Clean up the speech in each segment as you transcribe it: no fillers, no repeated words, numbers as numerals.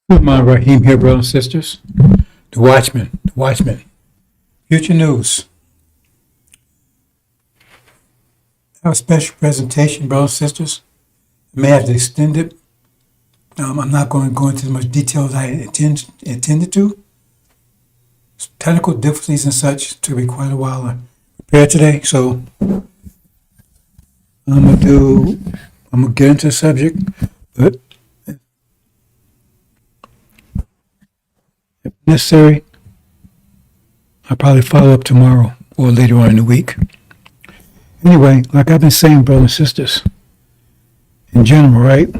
Rahman Rahim here, brothers and sisters. The Watchman. Future News. Our special presentation, brothers and sisters. I may have to extend it. I'm not going to go into as much detail as I intended to. Technical difficulties and such took me quite a while to prepare today, so I'm gonna get into the subject, but if necessary, I'll probably follow up tomorrow or later on in the week. Anyway, like I've been saying, brothers and sisters, in general, right?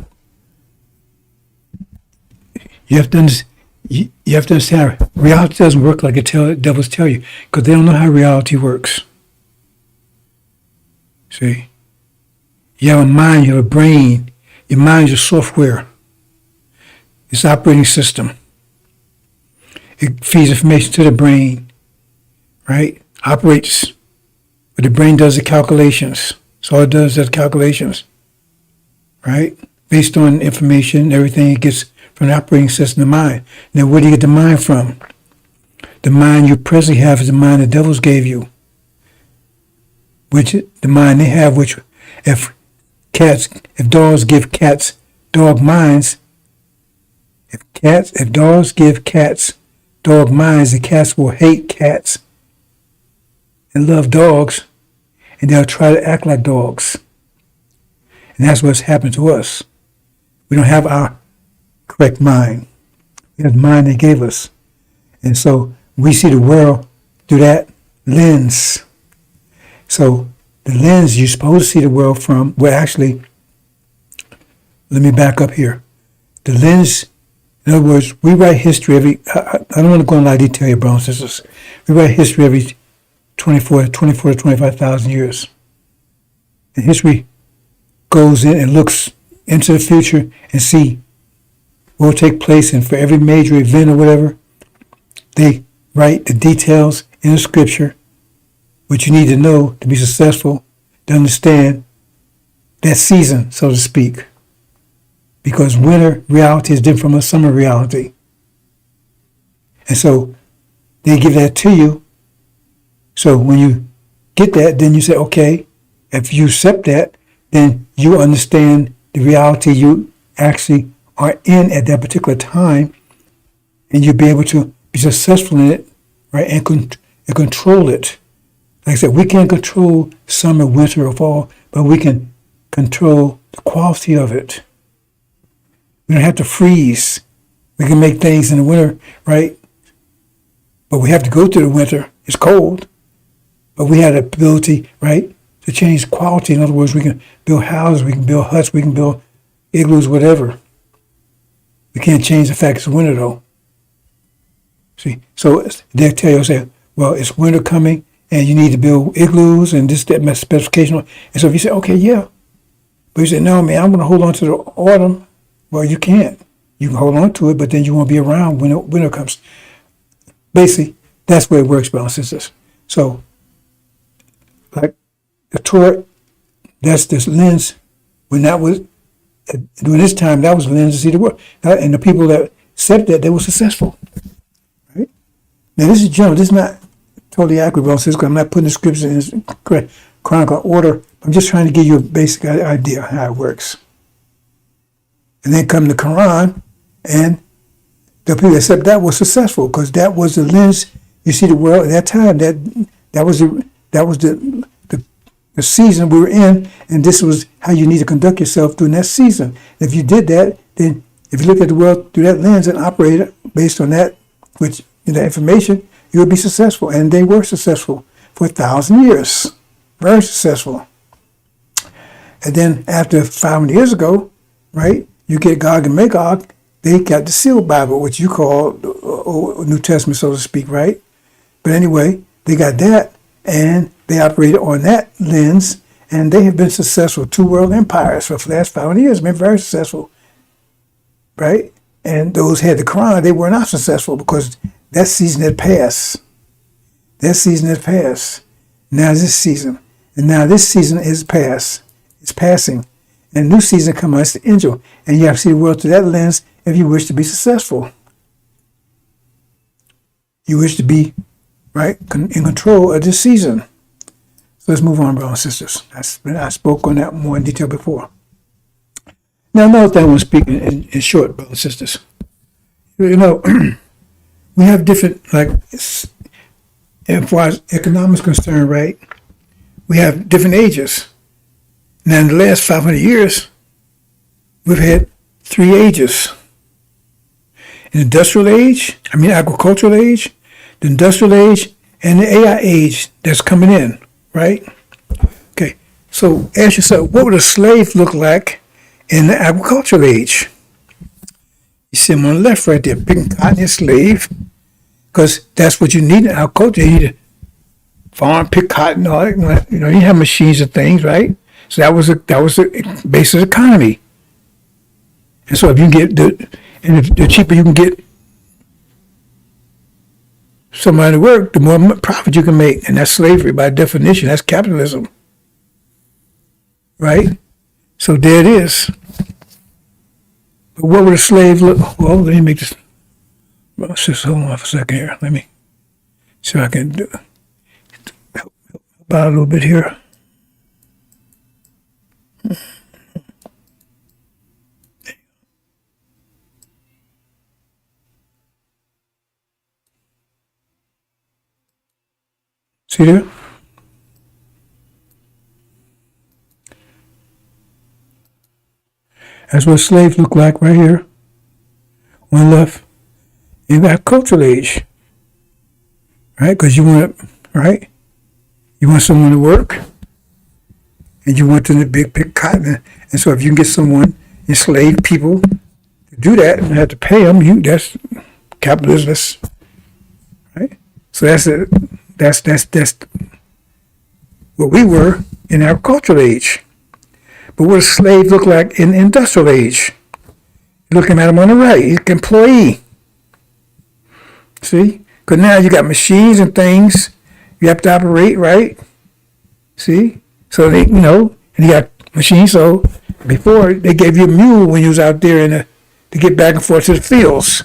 You have to understand reality doesn't work like the devils tell you, because they don't know how reality works. See? You have a mind, you have a brain. Your mind is your software. It's the operating system. It feeds information to the brain, right? Operates. But the brain does the calculations. So all it does is calculations, right? Based on information, everything it gets from the operating system, the mind. Now, where do you get the mind from? The mind you presently have is the mind the devils gave you. Which, the mind they have, which, if dogs give cats dog minds, if dogs give cats dog minds, the cats will hate cats and love dogs, and they'll try to act like dogs. And that's what's happened to us. We don't have our correct mind. We have the mind they gave us. And so we see the world through that lens. So the lens you're supposed to see the world from, well, actually, let me back up here. The lens, in other words, we write history I don't want to go into a lot of detail here, brothers and sisters. We write history every 24 to 25,000 years. And history goes in and looks into the future and see what will take place, and for every major event or whatever, they write the details in the scripture, which you need to know to be successful, to understand that season, so to speak. Because winter reality is different from a summer reality. And so they give that to you. So when you get that, then you say, okay, if you accept that, then you understand the reality you actually are in at that particular time, and you'll be able to be successful in it, right, and control it. Like I said, we can't control summer, winter, or fall, but we can control the quality of it. We don't have to freeze. We can make things in the winter, right? But we have to go through the winter. It's cold. But we have the ability, right, to change quality. In other words, we can build houses, we can build huts, we can build igloos, whatever. We can't change the fact it's winter, though. See, so they tell you, say, well, it's winter coming, and you need to build igloos and this, that, specification. And so if you say, okay, yeah. But you say, no, man, I'm going to hold on to the autumn. Well, you can't. You can hold on to it, but then you won't be around when winter comes. Basically, that's where it works, brothers and sisters. So, like the Torah, that's this lens. When that was, during this time, that was the lens to see the world. And the people that accepted that, they were successful. Right? Now, this is general. This is not totally accurate, brothers and sisters, because I'm not putting the scriptures in its correct chronicle order. I'm just trying to give you a basic idea of how it works. And then come the Quran, and the people that accept that were successful, because that was the lens you see the world at that time. That was the season we were in, and this was how you need to conduct yourself during that season. If you did that, then if you look at the world through that lens and operate based on that, which that information, you would be successful. And they were successful for 1,000 years, very successful. And then after 500 years ago, right, you get Gog and Magog. They got the sealed Bible, which you call New Testament, so to speak, right? But anyway, they got that, and they operated on that lens, and they have been successful. 2 world empires for the last 500 years, been very successful, right? And those had the Quran, they were not successful because that season had passed. That season had passed. Now this season, and now this season is past. It's passing. And a new season comes, it's the angel. And you have to see the world through that lens if you wish to be successful. You wish to be, right, in control of this season. So let's move on, brothers and sisters. I spoke on that more in detail before. Now, another thing I want to speak in short, brothers and sisters. You know, we have different, like, as far as economics is concerned, right, we have different ages. Now, in the last 500 years, we've had 3 ages. An industrial age, agricultural age, the industrial age, and the AI age that's coming in, right? Okay, so ask yourself, what would a slave look like in the agricultural age? You see him on the left right there, picking cotton, a slave, because that's what you need in agriculture. You need to farm, pick cotton, all that. You know, you have machines and things, right? So that was the base of the economy. And so if you can get the cheaper you can get somebody to work, the more profit you can make. And that's slavery by definition. That's capitalism. Right? So there it is. But what would a slave look? Well, let me make this. Well, just hold on for a second here. Let me see if I can help out a little bit here. See there? That's what slaves look like right here. One left. In that cultural age. Right? Because you want, right? You want someone to work. And you want them to pick cotton. And so if you can get someone, enslaved people, to do that and have to pay them, that's capitalism. Right? So that's what we were in our cultural age. But what does slave look like in the industrial age? Looking at him on the right, he's an employee. See? Because now you got machines and things you have to operate, right? See? So they, and you got machines. So before they gave you a mule when you was out there to get back and forth to the fields.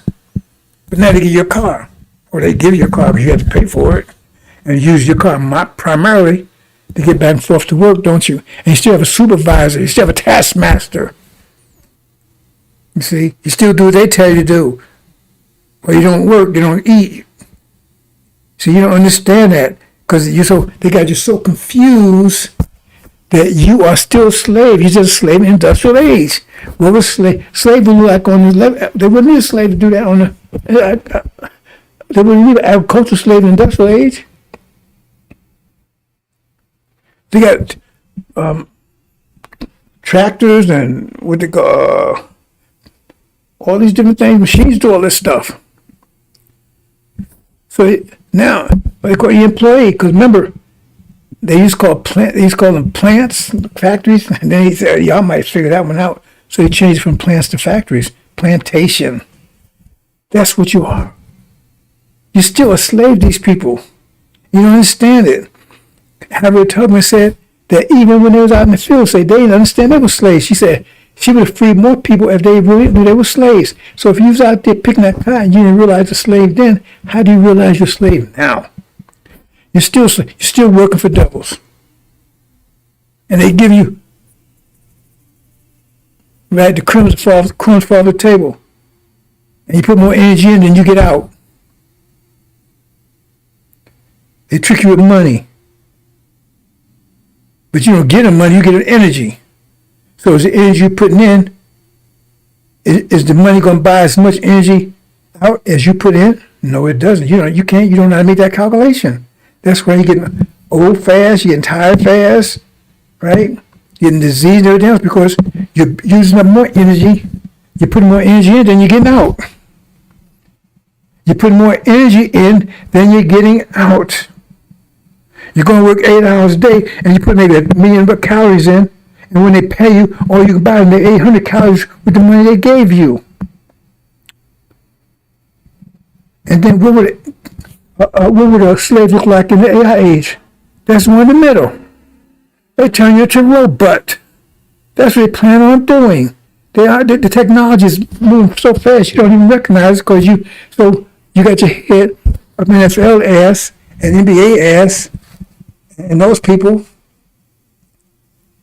But now they give you a car. Or they give you a car because you have to pay for it. And use your car primarily to get back and forth to work, don't you? And you still have a supervisor. You still have a taskmaster. You see? You still do what they tell you to do. Or you don't work, you don't eat. So you don't understand that. Because they got you so confused that you are still a slave. You're just a slave in the industrial age. What was slave would look like on the left? They wouldn't need a slave to do that on the... They wouldn't need an agricultural slave in the industrial age. They got tractors and what they call all these different things. Machines do all this stuff. So now they call you employee because remember they used to call them plants, factories, and then he said y'all might figure that one out. So he changed from plants to factories, plantation. That's what you are. You're still a slave to these people. You don't understand it. Harriet Tubman said that even when they was out in the field, they didn't understand they were slaves. She said she would have freed more people if they really knew they were slaves. So if you was out there picking that cotton, you didn't realize you're a slave then, how do you realize you're a slave now? You're still working for devils. And they give you, right, the crumbs fall off the table. And you put more energy in than you get out. They trick you with money. But you don't get them money, you get an energy. So is the energy you're putting in, is the money going to buy as much energy out as you put in? No, it doesn't. You don't know how to make that calculation. That's why you're getting old fast, you're getting tired fast, right? Getting disease and everything else because you're using up more energy. You're putting more energy in than you're getting out. You're putting more energy in than you're getting out. You're going to work 8 hours a day and you put maybe 1 million calories in, and when they pay you, all you can buy is 800 calories with the money they gave you. And then what would a slave look like in the AI age? That's the one in the middle. They turn you into a robot. That's what they plan on doing. The technology is moving so fast you don't even recognize it because you got your head of NFL ass and NBA ass and those people,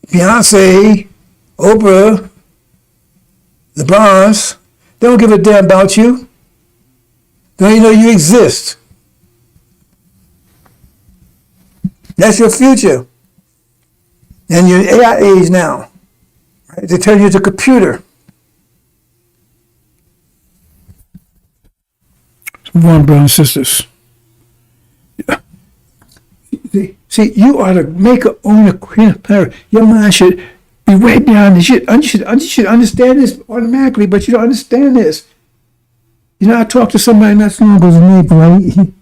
Beyonce, Oprah, LeBron's, they don't give a damn about you. They don't even know you exist. That's your future. And you're in AI age now. Right? They turn you into a computer. Move on, brothers and sisters. See, you are the maker, owner, creator, player. Your mind should be way beyond this. You should understand this automatically, but you don't understand this. You know, I talked to somebody not so long ago, right? He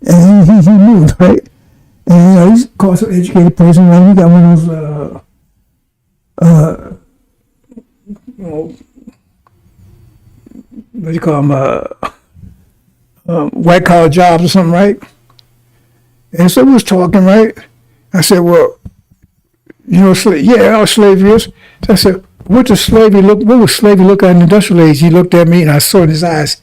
moved, right? And you know, he's of course an educated person, right? He got one of those, what do you call them? White collar jobs or something, right? And so we was talking, right? I said, well, you know, how slavery is. So I said, what would slavery look like in the industrial age? He looked at me and I saw in his eyes,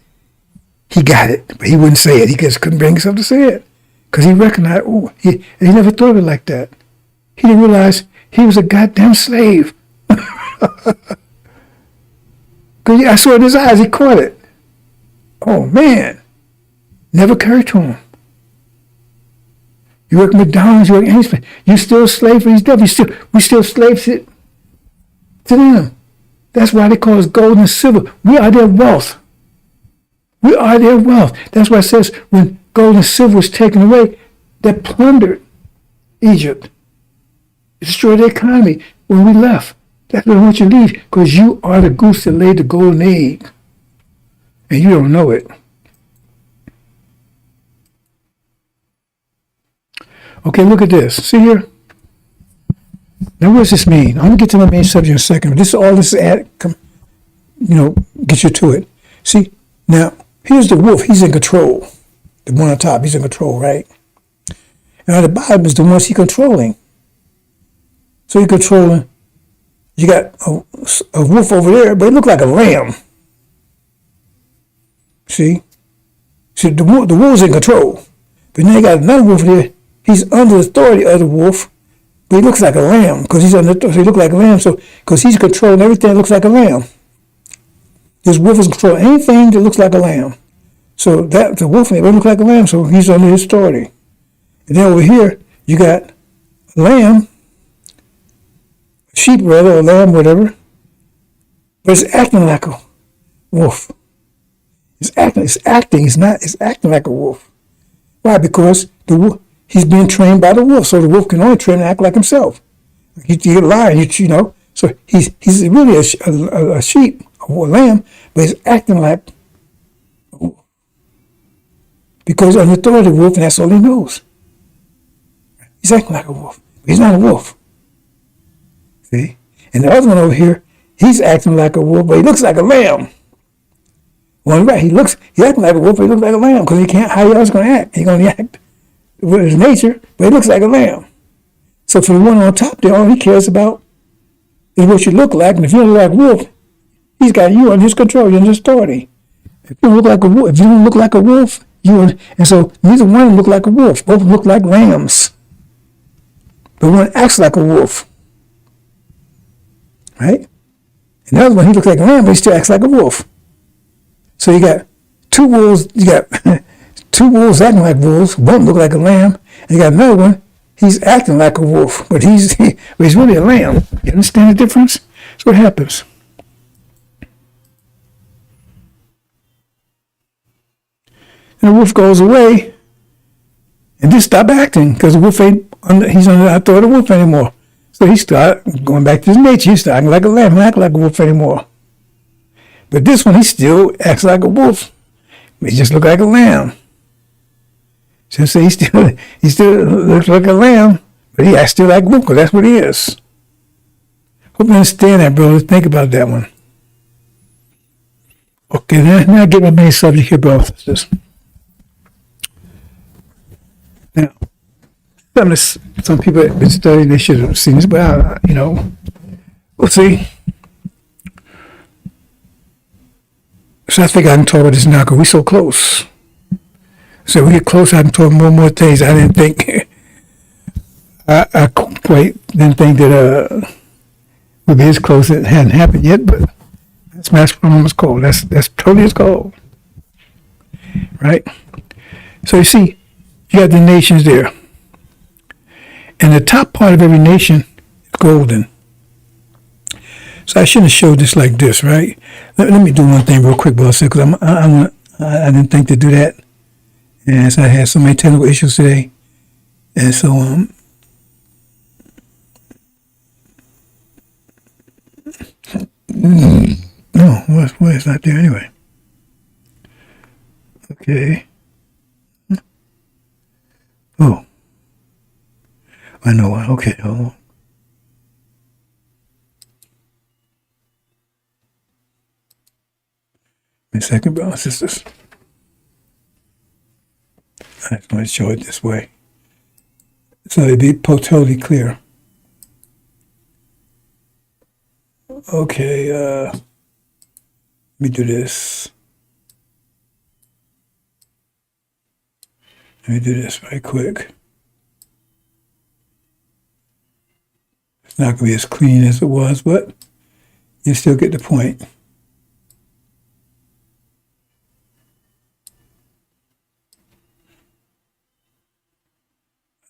he got it, but he wouldn't say it. He just couldn't bring himself to say it. Because he recognized, he never thought of it like that. He didn't realize he was a goddamn slave. Because I saw it in his eyes, he caught it. Oh man, never occurred to him. You work McDonald's, you work any place. You still a slave for these devils. We still slaves to them. That's why they call us gold and silver. We are their wealth. We are their wealth. That's why it says when gold and silver was taken away, they plundered Egypt. It destroyed the economy when we left. That's why I want you to leave, because you are the goose that laid the golden egg. And you don't know it. Okay, look at this. See here? Now, what does this mean? I'm going to get to my main subject in a second. But all this get you to it. See, now, here's the wolf. He's in control. The one on top, he's in control, right? And on the bottom is the ones he's controlling. So you're controlling. You got a wolf over there, but it looked like a lamb. See, the wolf's in control. But now you got another wolf there. He's under the authority of the wolf, but he looks like a lamb because he's under authority. So he looks like a lamb. So because he's controlling everything that looks like a lamb. This wolf is controlling anything that looks like a lamb. So that the wolf will look like a lamb. So he's under his authority. And then over here you got a lamb, a sheep rather, a lamb, whatever. But it's acting like a wolf. It's acting like a wolf. Why? Because the wolf. He's being trained by the wolf, so the wolf can only train and act like himself. You lie, you know. So he's really a sheep or a lamb, but he's acting like a wolf. Because he's under authority of the wolf, and that's all he knows. He's acting like a wolf, but he's not a wolf. See? And the other one over here, he's acting like a wolf, but he looks like a lamb. Well, right, he's acting like a wolf, but he looks like a lamb, because he can't, how else going to act? He's going to act with his nature, but it looks like a lamb. So for the one on top there, all he cares about is what you look like. And if you don't look like a wolf, he's got you under his control, you're under his authority. If you don't look like a wolf, and so neither one of them look like a wolf. Both look like lambs. But one acts like a wolf. Right? And the other one, he looks like a lamb, but he still acts like a wolf. So you got two wolves, two wolves acting like wolves. One look like a lamb, and you got another one. He's acting like a wolf, but he's really a lamb. You understand the difference? That's what happens. And the wolf goes away, and just stop acting because the wolf he's under the authority of the wolf anymore. So he start going back to his nature. He's acting like a lamb, not like a wolf anymore. But this one, he still acts like a wolf. He just look like a lamb. So he still looks like a lamb, but he acts still like a wolf because that's what he is. Hope you understand that, brother. Think about that one. Okay, now I get my main subject here, brothers. Now, some people have been studying, they should have seen this, but Well, see, so I think I can talk about this now because we're so close. So we get close, I can talk more and more things. I didn't think, I quite didn't think that we'd be as close. It hadn't happened yet, but that's mass performance call. That's totally its call, right? So you see, you got the nations there. And the top part of every nation is golden. So I shouldn't have showed this like this, right? Let me do one thing real quick, boss, because I didn't think to do that. And so I had so many technical issues today. And so, no, well, it's not there anyway. Okay. Oh. I know why. Okay, hold on. Wait a second, brothers and sisters. I just want to show it this way. So it'd be totally clear. Okay, let me do this. Let me do this right quick. It's not going to be as clean as it was, but you still get the point.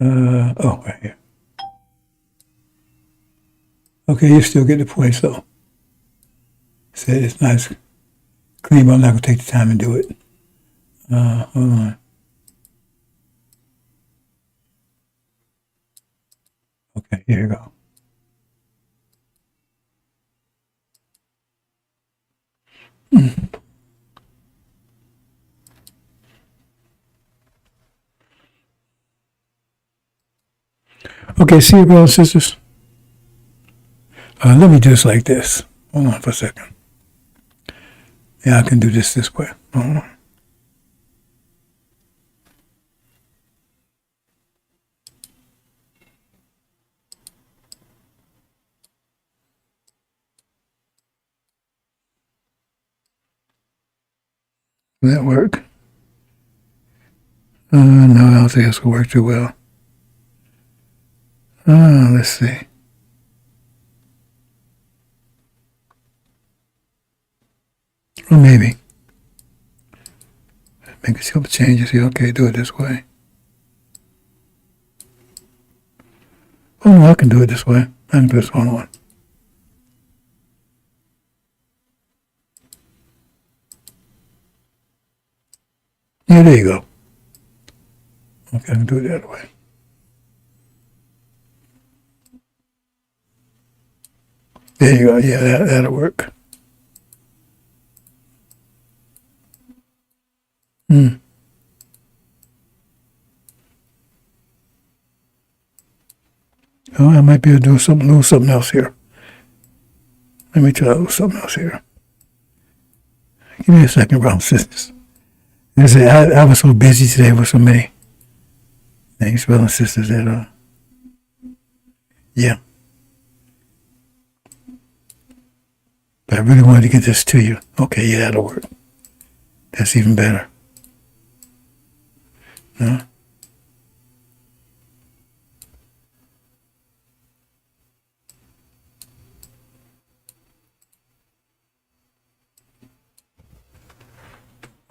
Oh, right here. Okay, you still get the point, so. Said it's not as clean, but I'm not going to take the time and do it. Hold on. Okay, here you go. Okay, see you, brothers and sisters. Let me do this like this. Hold on for a second. Yeah, I can do this way. Hold on. Will that work? No, I don't think it's going to work too well. Let's see. Or maybe. Make a couple changes here. Okay, do it this way. Oh, no, I can do it this way. I can do this one on. Yeah, there you go. Okay, I can do it the other way. There you go. Yeah, that'll work. Oh, I might be able to do something else here. Let me try something else here. Give me a second, brothers and sisters. I was so busy today with so many things, brothers and sisters, that, yeah. But I really wanted to get this to you. Okay, yeah, that'll work. That's even better. No?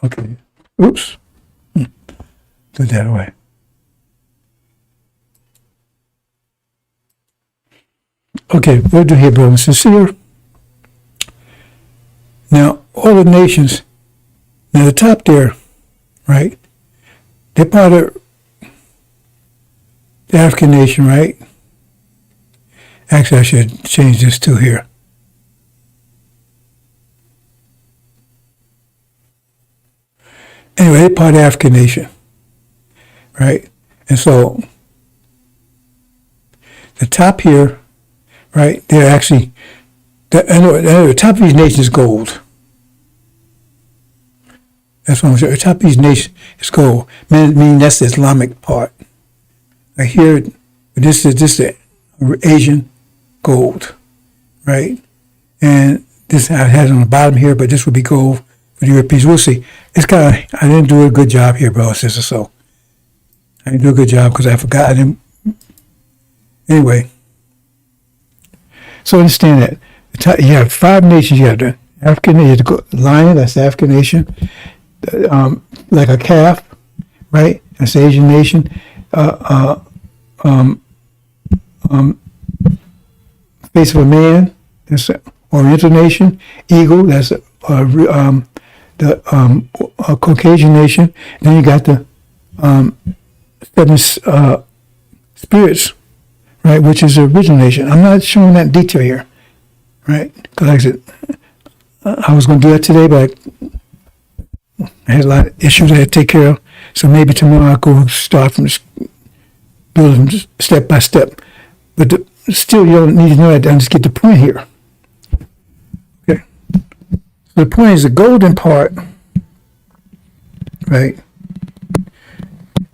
Okay. Oops. Do that away. Okay, we'll do here, brothers and sisters. Now, all the nations, now the top there, right? They're part of the African nation, right? Actually, I should change this to here. Anyway, they're part of the African nation, right? And so, the top here, right? They're actually, the top of these nations is gold. That's what I'm saying. The top of these nations is gold. Meaning that's the Islamic part. Like here, this is the Asian gold. right? And this I had it on the bottom here, but this would be gold for the Europeans. We'll see. It's kind of, I didn't do a good job here, bro, sister. So I didn't do a good job because I forgot. I didn't. Anyway, so understand that you have 5 nations. You have the African, you have the lion. That's the African nation. Like a calf, right? That's the Asian nation. Face of a man. That's the Oriental nation. Eagle. That's the Caucasian nation. Then you got the 7 spirits, right? Which is the original nation. I'm not showing that in detail here, right? Because like I said, I was going to do that today, but I had a lot of issues I had to take care of. So maybe tomorrow I'll go start from building step by step. But still, you don't need to know that to just get the point here. Okay. So the point is the golden part, right,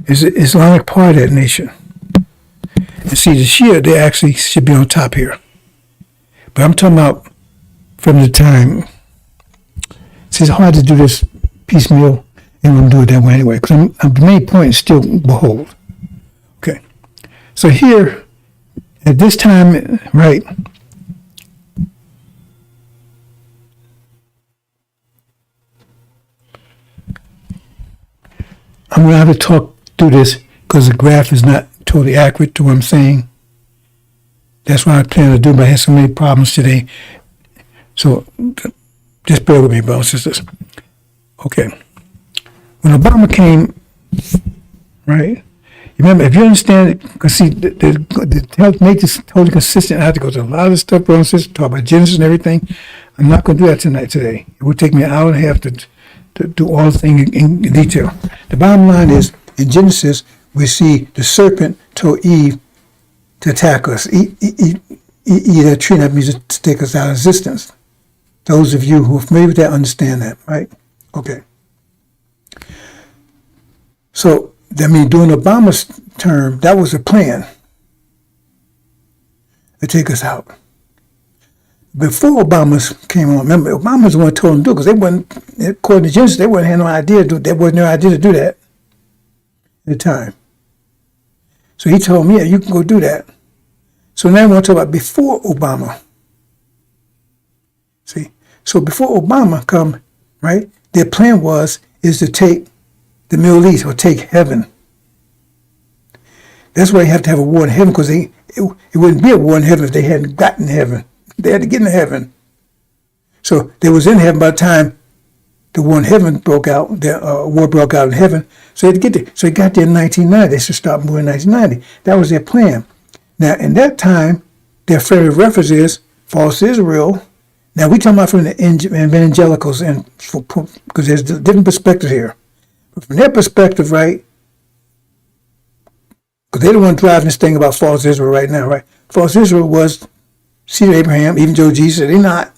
is the Islamic part of that nation. And see, the Shia, they actually should be on top here. But I'm talking about from the time. See, it's hard to do this piecemeal, and I'm going to do it that way anyway, because the main point is still behold. Okay. So here, at this time, right, I'm going to have to talk through this because the graph is not totally accurate to what I'm saying. That's what I plan to do, but I had so many problems today. So just bear with me, brothers and sisters. Okay. When Obama came, right, remember, if you understand it, because see, to make this totally consistent, I have to go to a lot of stuff, brothers and sisters, talk about Genesis and everything. I'm not going to do that today. It will take me an hour and a half to do all the things in detail. The bottom line is, in Genesis, we see the serpent told Eve to attack us. Eat that tree, that means to take us out of existence. Those of you who are familiar with that understand that, right? Okay. So, I mean, during Obama's term, that was the plan to take us out. Before Obama came on, remember, Obama's the one who told them to do it, because they wasn't, according to Genesis, they wouldn't have no idea to do, there wasn't no idea to do that at the time. So he told me, yeah, you can go do that. So now we want to talk about before Obama. See? So before Obama come, right, their plan is to take the Middle East or take heaven. That's why you have to have a war in heaven, because it wouldn't be a war in heaven if they hadn't gotten heaven. They had to get into heaven. So they was in heaven by the time the war in heaven broke out, the war broke out in heaven. So they had to get there. So it got there in 1990. They should start moving in 1990. That was their plan. Now, in that time, their favorite reference is false Israel. Now, we're talking about from the evangelicals, because there's a different perspective here. But from their perspective, right, because they're the one driving this thing about false Israel right now, right? False Israel was seed of Abraham, even though Jesus said they're not.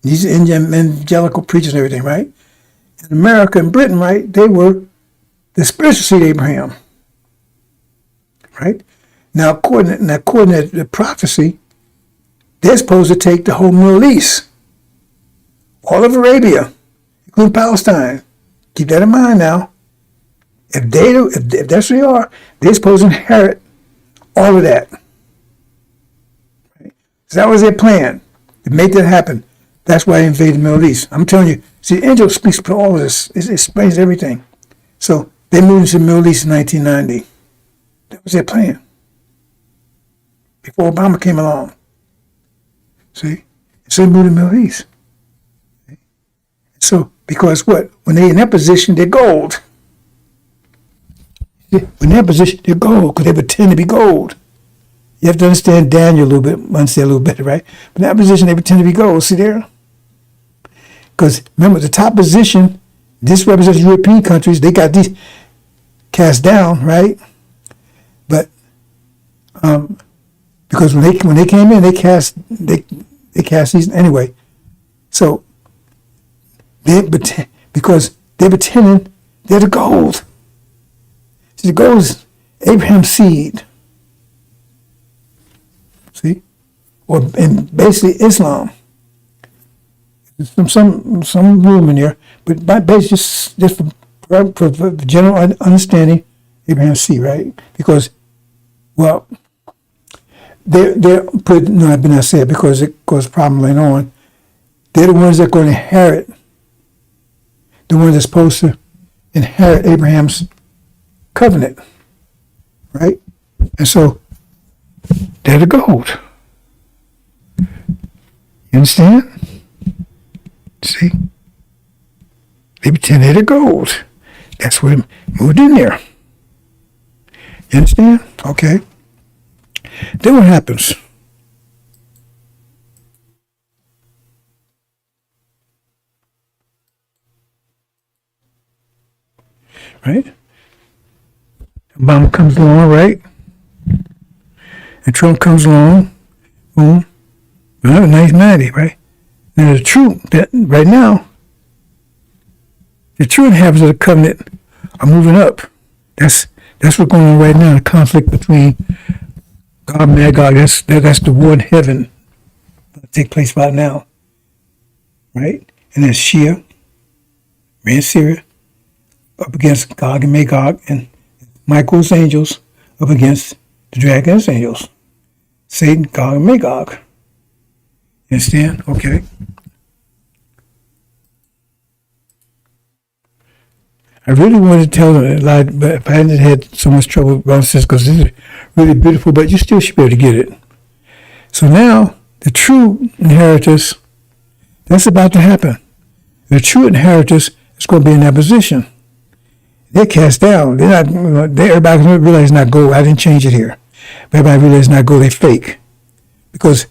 These are evangelical preachers and everything, right? In America and Britain, right, they were the spiritual seed of Abraham, right? Now, according to the prophecy, they're supposed to take the whole Middle East, all of Arabia, including Palestine. Keep that in mind now. If that's what they are, they're supposed to inherit all of that. Right? So that was their plan to make that happen. That's why they invaded the Middle East. I'm telling you, see, the angel speaks to all of this. It explains everything. So they moved into the Middle East in 1990. That was their plan. Before Obama came along. See? So they moved to the Middle East. Okay? So, because what? When they're in that position, they're gold. When they're in that position, they're gold, because they pretend to be gold. You have to understand Daniel a little bit, understand a little better, right? But in that position, they pretend to be gold. See there? Because remember, the top position, this represents European countries. They got these cast down, right? But because when they came in, they cast these anyway. So because they're pretending they're the gold. See, the gold is Abraham's seed. See? or in basically Islam. Some room in there, but by basically just for general understanding, Abraham seed, right? Because, well, they're put, no, I did not say it because it caused a problem later on. They're the ones that are going to inherit, the ones that's supposed to inherit Abraham's covenant, right? And so they're the gold. You understand? See? They pretend they're the gold. That's what moved in there. You understand? Okay. Then what happens? Right? Obama comes along, right? And Trump comes along. Boom. 1990, right? Now the truth that right now, the true inhabitants of the covenant are moving up. That's what's going on right now. The conflict between God and Magog. That's the war in heaven that take place right now, right? And then Shia, ran Syria, up against Gog and Magog, and Michael's angels up against the dragon's angels. Satan, Gog, and Magog. You understand? Okay. I really wanted to tell them a lot, but if I hadn't had so much trouble with this, because this is really beautiful, but you still should be able to get it. So now, the true inheritors, that's about to happen. The true inheritors is going to be in that position. They're cast down. They're not. Everybody realize it's not gold. I didn't change it here. But everybody realize it's not gold. They're fake, because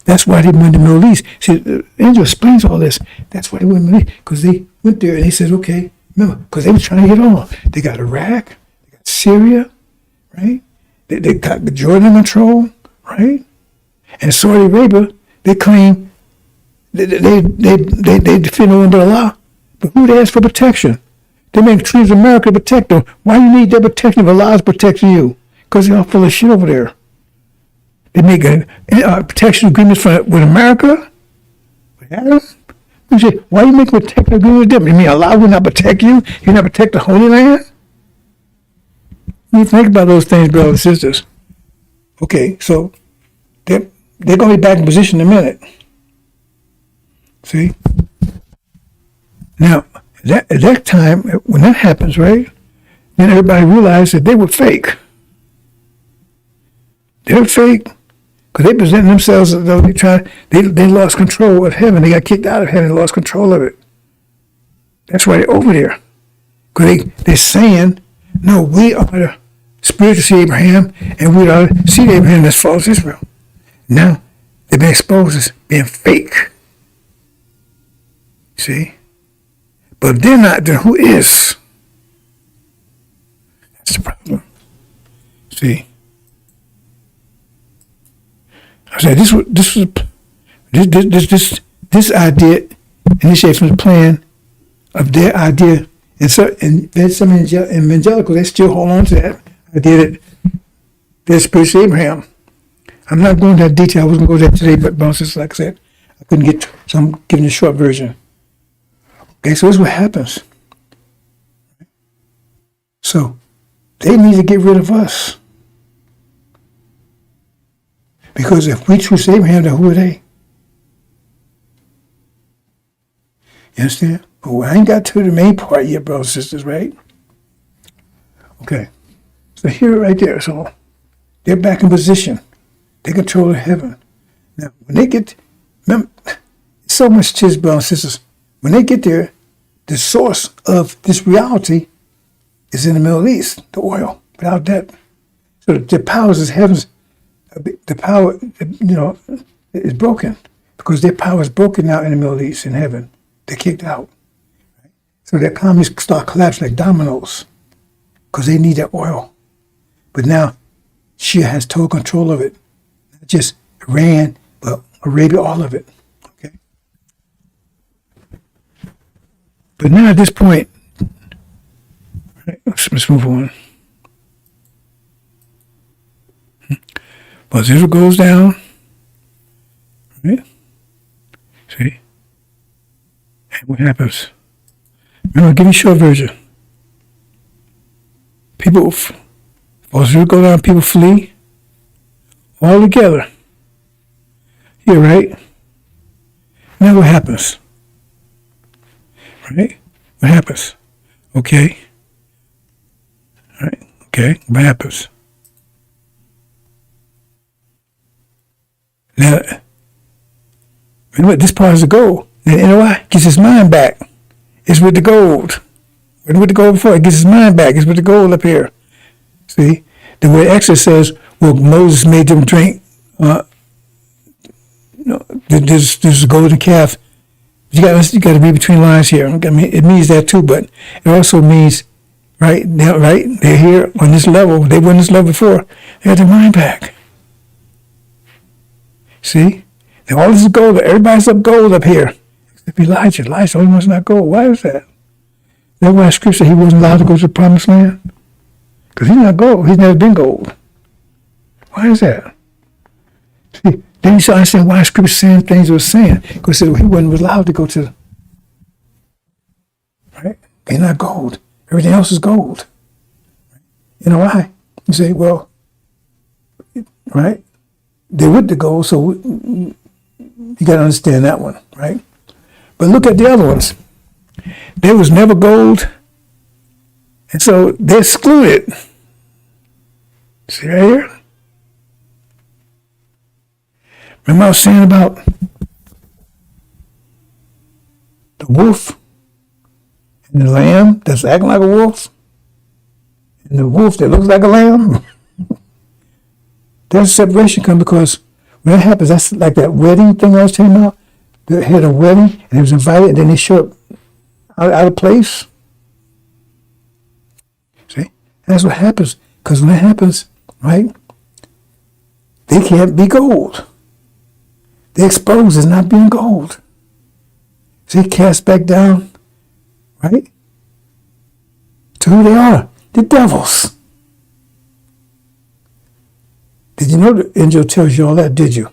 that's why they went to the Middle East. See, the angel explains all this. That's why they went to the Middle East, because they went there and he said, okay, remember, because they were trying to get on. They got Iraq, they got Syria, right? They got the Jordan in control, right? And Saudi Arabia, they claim they defend under the law, but who they ask for protection? They make treaties of America to protect them. Why you need their protection if Allah is protecting you? Because they're all full of shit over there. They make protection agreements with America? With Adam? You say, why you make a protection agreement with them? You mean Allah will not protect you? You not protect the Holy Land? You think about those things, brothers and sisters. Okay, so they're going to be back in position in a minute. See? Now, at that time, when that happens, right, then everybody realized that they were fake. They were fake because they presented themselves as though they lost control of heaven. They got kicked out of heaven and lost control of it. That's why they're over there. Because they're saying, no, we are the spiritual seed of Abraham, and we are the seed of Abraham that's false Israel. Now, they've been exposed as being fake. See? But if they're not, then who is? That's the problem. See? I said this idea initiated from the plan of their idea, and there's some evangelicals, they still hold on to that idea that they're spiritual Abraham. I'm not going into that detail. I wasn't going to go there today, but bounces, like I said, I couldn't get to, so I'm giving a short version. Okay, so this is what happens. So they need to get rid of us. Because if we choose Abraham, then who are they? You understand? But I ain't got to the main part yet, brothers and sisters, right? Okay. So here, right there. So they're back in position. They control the heaven. Now, when they get, remember, so much to this, brothers and sisters. When they get there, the source of this reality is in the Middle East, the oil. Without that, so the powers of heavens, the power, is broken because their power is broken now in the Middle East, in heaven. They're kicked out. Right? So their economies start collapsing like dominoes because they need that oil. But now, Shia has total control of it. Not just Iran, but Arabia, all of it. Okay. But now at this point, right, let's move on. But Israel goes down, Right? See? And what happens? Remember, give me a short version. People, forces go down, people flee all together. Here, right? Now what happens? Right? What happens? Okay. All right. Okay. What happens? Now, remember, this part is the gold. Then NOI gets his mind back. It's with the gold. Went with the gold before. It gets his mind back. It's with the gold up here. See? The way Exodus says, well, Moses made them drink, this golden calf. You got to read between lines here. I mean, it means that too, but it also means, right? They're here on this level. They were on this level before. They had their mind back. See? Now all this is gold. Everybody's up gold up here. Except Elijah. Elijah only one's not gold. Why is that? That's why Scripture he wasn't allowed to go to the promised land. Because he's not gold. He's never been gold. Why is that? See, then you should understand why Scripture saying things it was saying. Because he wasn't allowed to go to, right? He's not gold. Everything else is gold. You know why? You say, well, right? They're with the gold, so you got to understand that one, right? But look at the other ones. There was never gold, and so they're excluded. See right here? Remember I was saying about the wolf and the lamb that's acting like a wolf, and the wolf that looks like a lamb? There's separation come because when that happens, that's like that wedding thing I was telling you about. They had a wedding and they was invited and then they show up out of place. See? That's what happens. Because when that happens, right, they can't be gold. They're exposed as not being gold. See, cast back down, right, to who they are, the devils. Did you know the angel tells you all that, did you?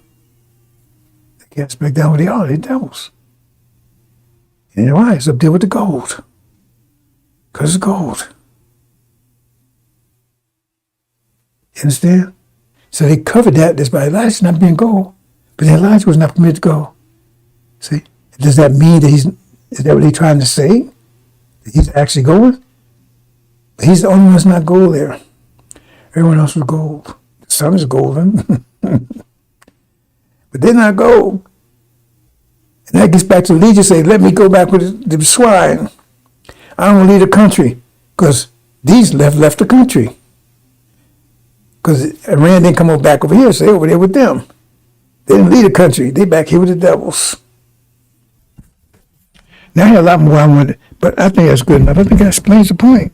They cast back down where they are, they're devils. And their eyes up there with the gold. Because it's gold. You understand? So they covered that. That's by Elijah not being gold. But Elijah was not permitted to go. See? Does that mean that is that what they're trying to say? That he's actually going? But he's the only one that's not gold there. Everyone else was gold. The sun is golden. But they're not gold. And that gets back to Elijah say, let me go back with the swine. I don't want to leave the country. Because these left the country. Because Iran didn't come back over here, so they over there with them. They didn't leave the country. They back here with the devils. Now I had a lot more I wanted, but I think that's good enough. I think that explains the point.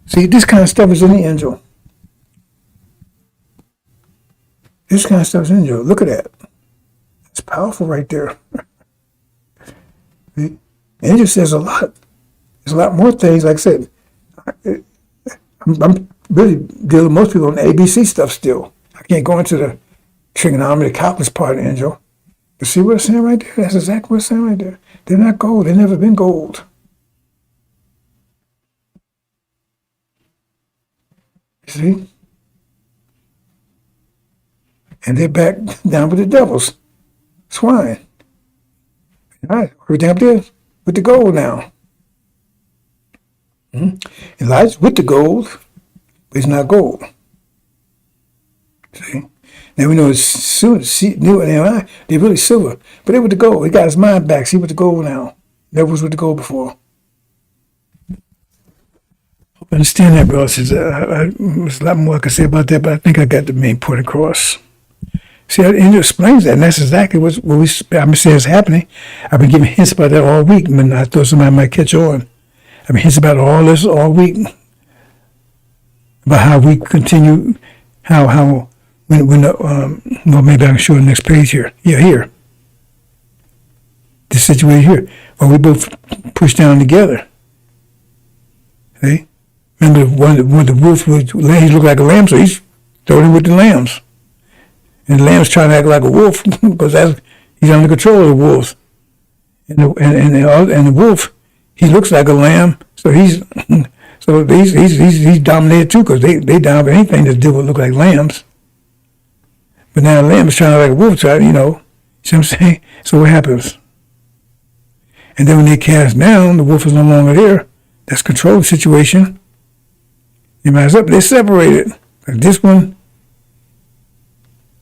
See, this kind of stuff is in the angel. This kind of stuff is in the angel. Look at that. It's powerful right there. The angel says a lot. There's a lot more things. Like I said, I'm really dealing with most people on the ABC stuff still. I can't go into the trigonometry, the calculus part of the angel. But see what it's saying right there? That's exactly what it's saying right there. They're not gold. They've never been gold. You see? And they're back down with the devils. Swine. All right, everything up there with the gold now. Elijah's with the gold, but it's not gold. See? Now we know it's new and they're really silver, but they with the gold. He got his mind back. See with the gold now. Never was with the gold before. Hope I understand that, bro. There's a lot more I could say about that, but I think I got the main point across. See, the angel explains that, and that's exactly what I've been saying is happening. I've been giving hints about that all week, and I thought somebody might catch on. I've been hints about all this all week, about how we continue, how when well, maybe I can show the next page here. Yeah, here. This situation here, where we both push down together. See? Remember, when the wolf he looked like a lamb, so he's throwing with the lambs. And the lamb's trying to act like a wolf because that's He's under control of the wolves. And the wolf, he looks like a lamb, so he's dominated too, because they dominate anything that look like lambs. But now the lamb is trying to like a wolf, see what I'm saying? So what happens? And then when they cast down, the wolf is no longer there. That's control the situation. They rise up, they're separated. Like this one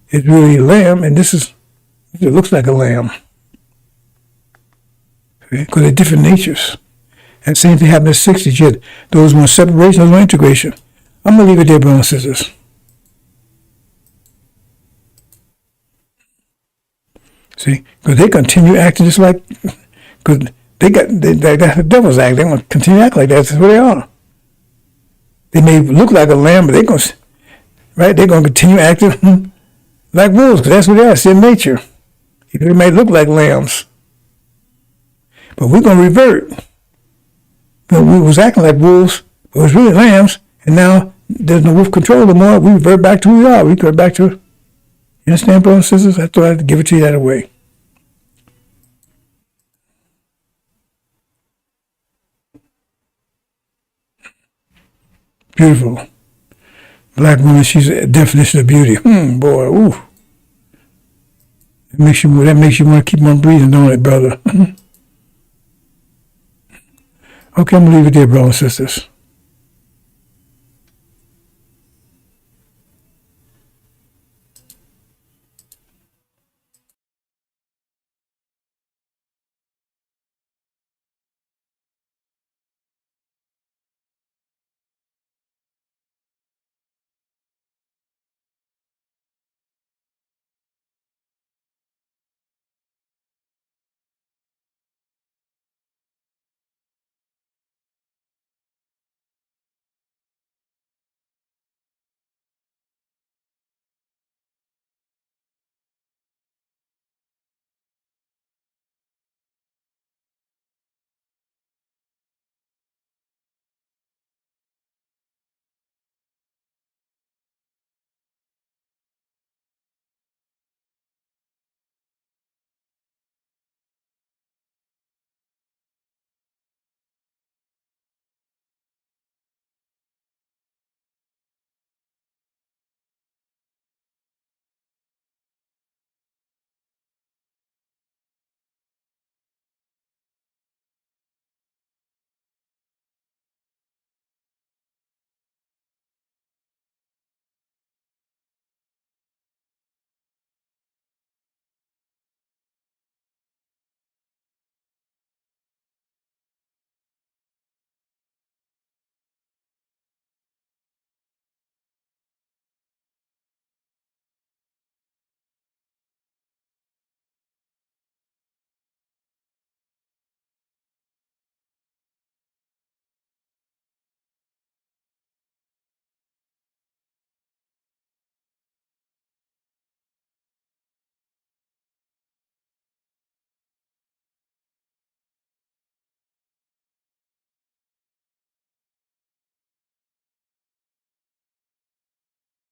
is really a lamb, and it looks like a lamb. Because they're different natures. And same thing happened at 60. Yet those want separation, those want integration. I'm going to leave it there, brothers and sisters. See? Because they continue acting just like, because they got the devil's act. They're going to continue to act like that. That's who they are. They may look like a lamb, but they're going to continue acting like wolves, because that's what they are. It's their nature. They may look like lambs. But we're going to revert. We was acting like wolves, but it was really lambs, and now there's no wolf control anymore. We revert back to who we are. We revert back to, you understand, brothers and sisters? I thought I'd give it to you that way. Beautiful. Black woman, she's a definition of beauty. Boy, ooh. That makes you want to keep on breathing, don't it, brother? Okay, I'm going to leave it there, brothers and sisters.